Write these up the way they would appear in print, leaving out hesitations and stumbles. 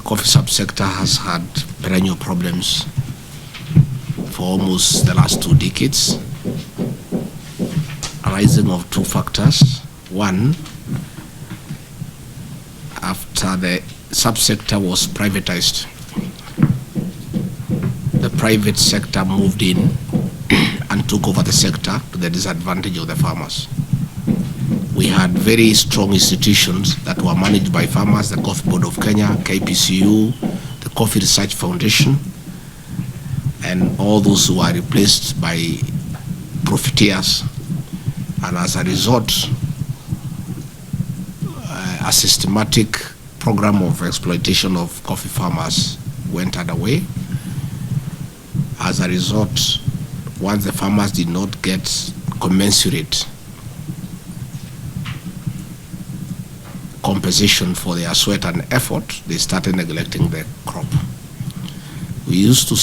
coffee subsector has had perennial problems for almost the last 2 decades, arising of 2 factors. One, after the subsector was privatized, the private sector moved in and took over the sector to the disadvantage of the farmers. We had very strong institutions that were managed by farmers, the Coffee Board of Kenya, KPCU, the Coffee Research Foundation, and all those who were replaced by profiteers. And as a result, a systematic program of exploitation of coffee farmers went underway. As a result, once the farmers did not get commensurate compensation for their sweat and effort, they started neglecting the crop. We used to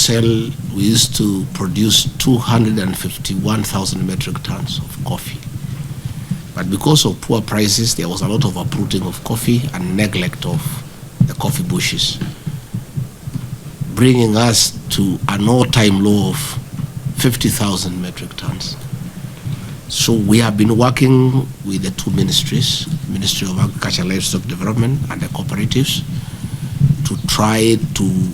produce 251,000 metric tons of coffee. But because of poor prices, there was a lot of uprooting of coffee and neglect of the coffee bushes, bringing us to an all-time low of 50,000 metric tons. So we have been working with the 2 ministries, Ministry of Agriculture and Livestock Development and the cooperatives, to try to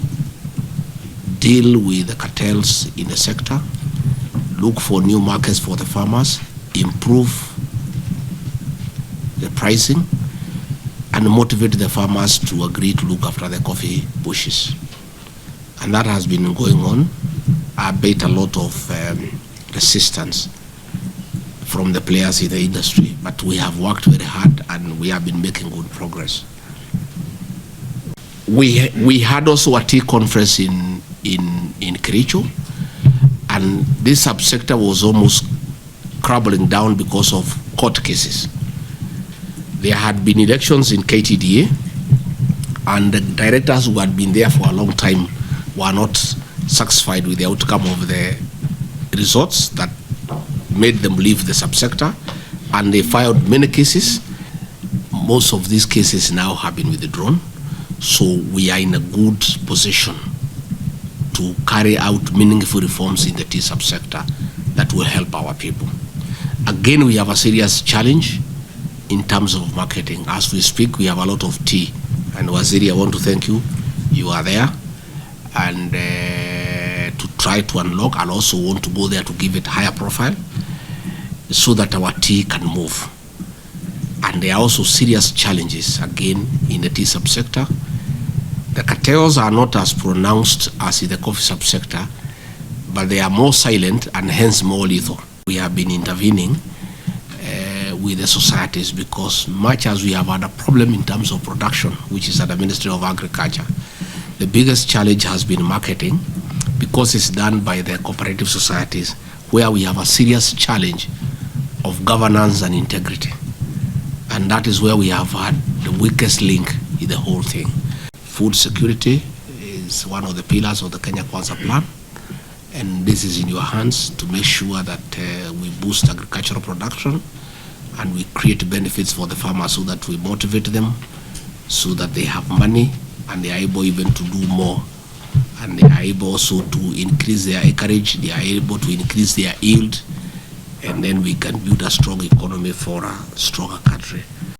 deal with the cartels in the sector, look for new markets for the farmers, improve the pricing, and motivate the farmers to agree to look after the coffee bushes. And that has been going on, albeit a lot of resistance from the players in the industry, but we have worked very hard and we have been making good progress. We had also a tea conference in Kericho, and this subsector was almost crumbling down because of court cases. There had been elections in KTDA, and the directors who had been there for a long time were not satisfied with the outcome of the results that made them leave the subsector, and they filed many cases. Most of these cases now have been withdrawn, so we are in a good position to carry out meaningful reforms in the tea subsector that will help our people. Again, we have a serious challenge in terms of marketing. As we speak, we have a lot of tea, and Waziri, I want to thank you. You are there, and to try to unlock. I'll also want to go there to give it higher profile so that our tea can move. And there are also serious challenges, again, in the tea subsector. The cartels are not as pronounced as in the coffee subsector, but they are more silent and hence more lethal. We have been intervening with the societies, because much as we have had a problem in terms of production, which is at the Ministry of Agriculture, the biggest challenge has been marketing, because it's done by the cooperative societies, where we have a serious challenge of governance and integrity. And that is where we have had the weakest link in the whole thing. Food security is one of the pillars of the Kenya Kwanza plan, and this is in your hands to make sure that we boost agricultural production and we create benefits for the farmers, so that we motivate them, so that they have money and they are able even to do more, and they are able also to increase their acreage, they are able to increase their yield, and then we can build a strong economy for a stronger country.